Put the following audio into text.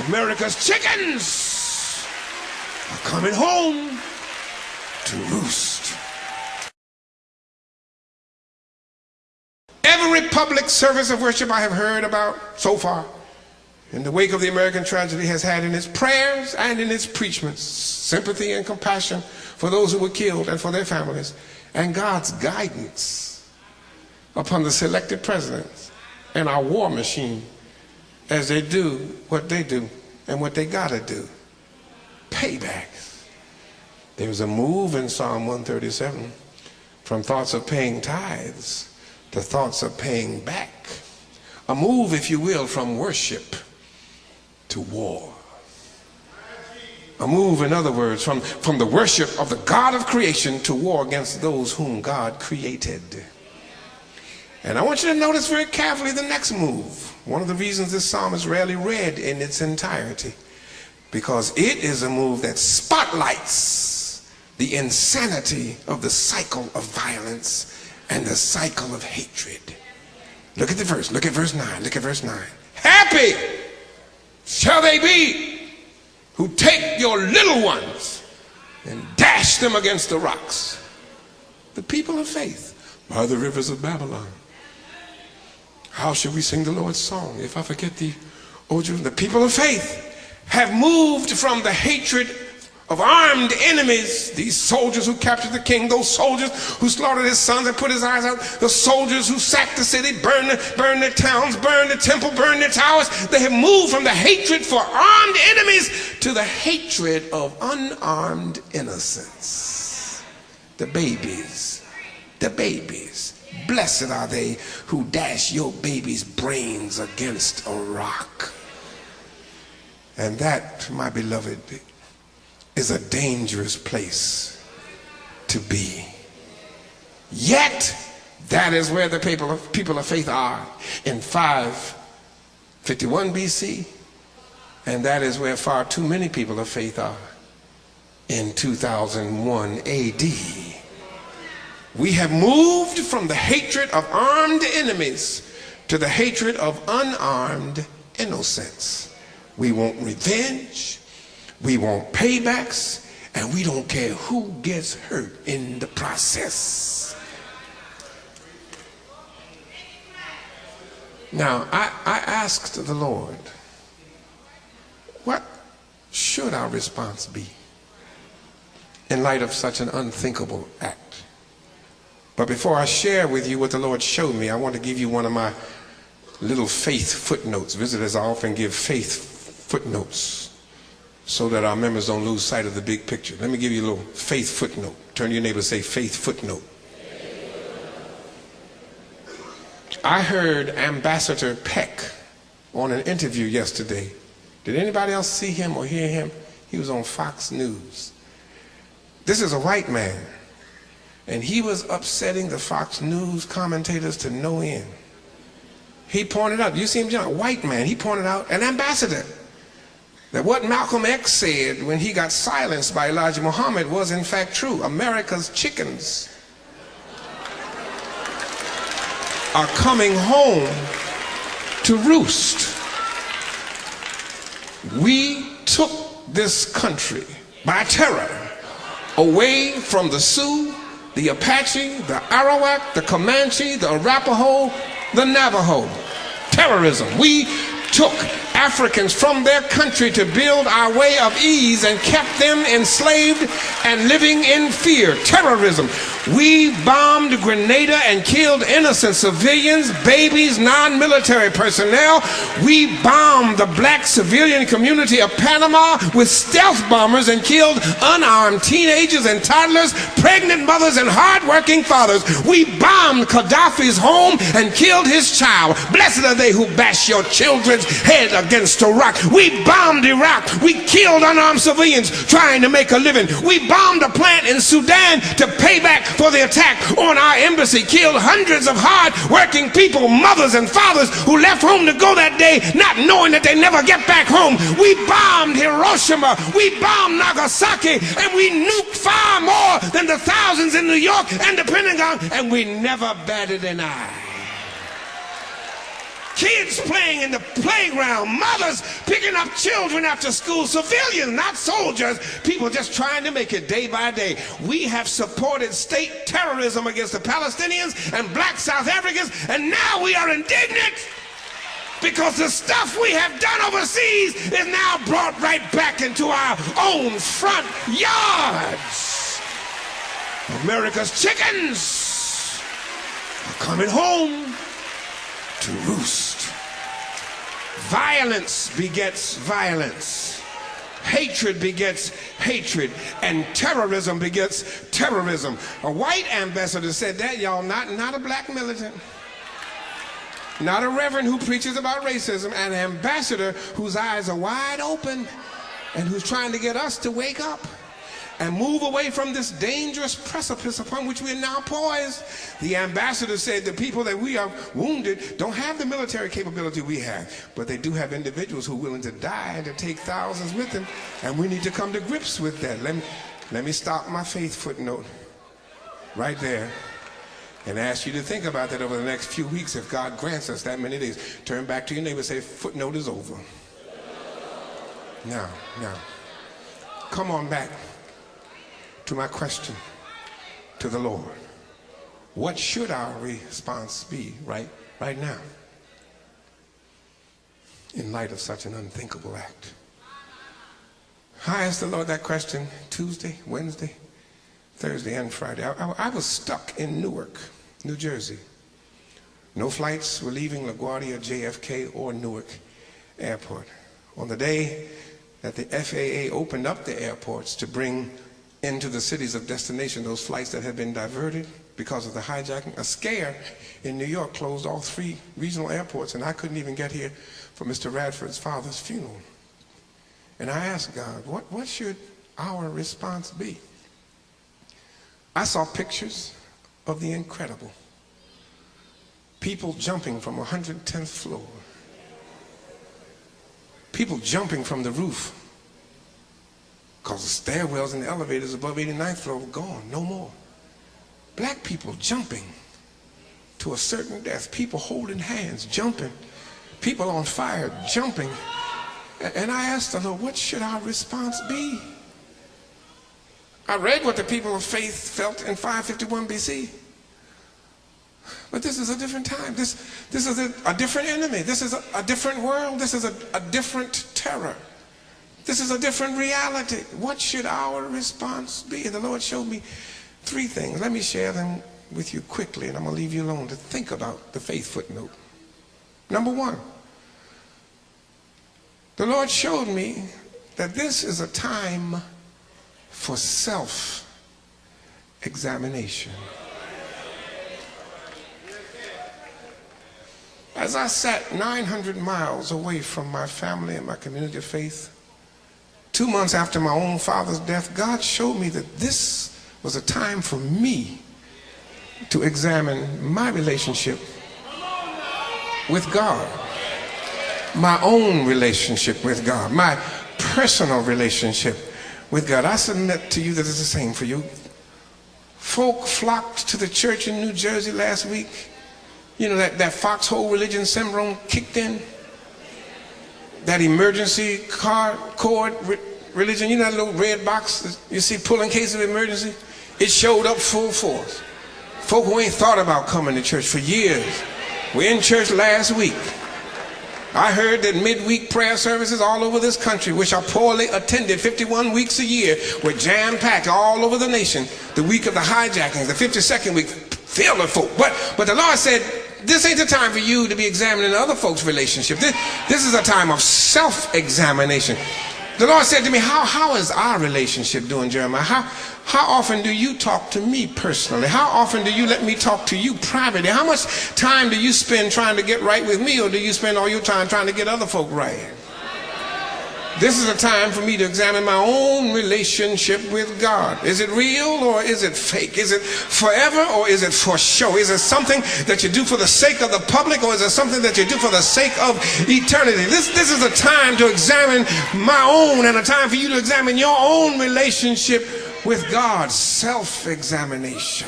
America's chickens are coming home to roost. Every public service of worship I have heard about so far in the wake of the American tragedy has had in its prayers and in its preachments sympathy and compassion for those who were killed and for their families, and God's guidance upon the selected presidents and our war machine as they do what they do and what they gotta do. Payback. There was a move in Psalm 137 from thoughts of paying tithes to thoughts of paying back. A move, if you will, from worship to war. A move, in other words, from the worship of the God of creation to war against those whom God created. And I want you to notice very carefully the next move. One of the reasons this psalm is rarely read in its entirety, because it is a move that spotlights the insanity of the cycle of violence and the cycle of hatred. Look at the verse. Look at verse 9. Look at verse 9. Happy shall they be who take your little ones and dash them against the rocks. The people of faith by the rivers of Babylon. How should we sing the Lord's song if I forget thee, O Jerusalem? The people of faith have moved from the hatred of armed enemies, these soldiers who captured the king, those soldiers who slaughtered his sons and put his eyes out, the soldiers who sacked the city, burned their towns, burned the temple, burned their towers. They have moved from the hatred for armed enemies to the hatred of unarmed innocents. The babies, the babies. Blessed are they who dash your baby's brains against a rock. And that, my beloved, is a dangerous place to be. Yet, that is where the people of faith are in 551 BC, and that is where far too many people of faith are in 2001 AD. We have moved from the hatred of armed enemies to the hatred of unarmed innocents. We want revenge, we want paybacks, and we don't care who gets hurt in the process. Now, I asked the Lord, what should our response be in light of such an unthinkable act? But before I share with you what the Lord showed me, I want to give you one of my little faith footnotes. Visitors often give faith footnotes so that our members don't lose sight of the big picture. Let me give you a little faith footnote. Turn to your neighbor and say, faith footnote. I heard Ambassador Peck on an interview yesterday. Did anybody else see him or hear him? He was on Fox News. This is a white man. And he was upsetting the Fox News commentators to no end. He pointed out, you see him, a white man, he pointed out, an ambassador, that what Malcolm X said when he got silenced by Elijah Muhammad was in fact true. America's chickens are coming home to roost. We took this country by terror away from the Sioux, the Apache, the Arawak, the Comanche, the Arapaho, the Navajo. Terrorism. We took Africans from their country to build our way of ease and kept them enslaved and living in fear. Terrorism. We bombed Grenada and killed innocent civilians, babies, non-military personnel. We bombed the black civilian community of Panama with stealth bombers and killed unarmed teenagers and toddlers, pregnant mothers and hard-working fathers. We bombed Gaddafi's home and killed his child. Blessed are they who bash your children's head against a rock. We bombed Iraq. We killed unarmed civilians trying to make a living. We bombed a plant in Sudan to pay back for the attack on our embassy, killed hundreds of hard-working people, mothers and fathers who left home to go that day not knowing that they never get back home. We bombed Hiroshima, we bombed Nagasaki, and we nuked far more than the thousands in New York and the Pentagon, and we never batted an eye. Kids kids playing in the playground, mothers picking up children after school, civilians, not soldiers, people just trying to make it day by day. We have supported state terrorism against the Palestinians and black South Africans, and now we are indignant because the stuff we have done overseas is now brought right back into our own front yards. America's chickens are coming home to roost. Violence begets violence. Hatred begets hatred. And terrorism begets terrorism. A white ambassador said that, y'all, not a black militant. Not a reverend who preaches about racism. An ambassador whose eyes are wide open and who's trying to get us to wake up and move away from this dangerous precipice upon which we are now poised. The ambassador said the people that we are wounded don't have the military capability we have, but they do have individuals who are willing to die and to take thousands with them, and we need to come to grips with that. Let me stop my faith footnote right there and ask you to think about that over the next few weeks if God grants us that many days. Turn back to your neighbor and say, footnote is over. Now, come on back to my question to the Lord. What should our response be right now in light of such an unthinkable act? I asked the Lord that question Tuesday, Wednesday, Thursday, and Friday. I was stuck in Newark, New Jersey. No flights were leaving LaGuardia, JFK, or Newark Airport. On the day that the FAA opened up the airports to bring into the cities of destination those flights that had been diverted because of the hijacking, a scare in New York closed all 3 regional airports, and I couldn't even get here for Mr. Radford's father's funeral. And I asked God, what should our response be? I saw pictures of the incredible. People jumping from 110th floor. People jumping from the roof because the stairwells and the elevators above 89th floor were gone, no more. Black people jumping to a certain death. People holding hands, jumping. People on fire, jumping. And I asked the Lord, what should our response be? I read what the people of faith felt in 551 BC. But this is a different time. This is a different enemy. This is a different world. This is a different terror. This is a different reality. What should our response be? And the Lord showed me 3 things. Let me share them with you quickly, and I'm going to leave you alone to think about the faith footnote. Number 1, the Lord showed me that this is a time for self-examination. As I sat 900 miles away from my family and my community of faith, 2 months after my own father's death, God showed me that this was a time for me to examine my relationship with God, my own relationship with God, my personal relationship with God. I submit to you that it's the same for you. Folk flocked to the church in New Jersey last week. You know, that foxhole religion syndrome kicked in. That emergency cord religion, you know that little red box you see pull in case of emergency? It showed up full force. Folk who ain't thought about coming to church for years were in church last week. I heard that midweek prayer services all over this country, which are poorly attended 51 weeks a year, were jam-packed all over the nation. The week of the hijackings, the 52nd week, filled with folk. But the Lord said, this ain't the time for you to be examining other folks' relationship. This is a time of self-examination. The Lord said to me, how is our relationship doing, Jeremiah? How often do you talk to me personally? How often do you let me talk to you privately? How much time do you spend trying to get right with me, or do you spend all your time trying to get other folk right? This is a time for me to examine my own relationship with God. Is it real or is it fake? Is it forever or is it for show? Is it something that you do for the sake of the public, or is it something that you do for the sake of eternity? This is a time to examine my own, and a time for you to examine your own relationship with God. Self-examination.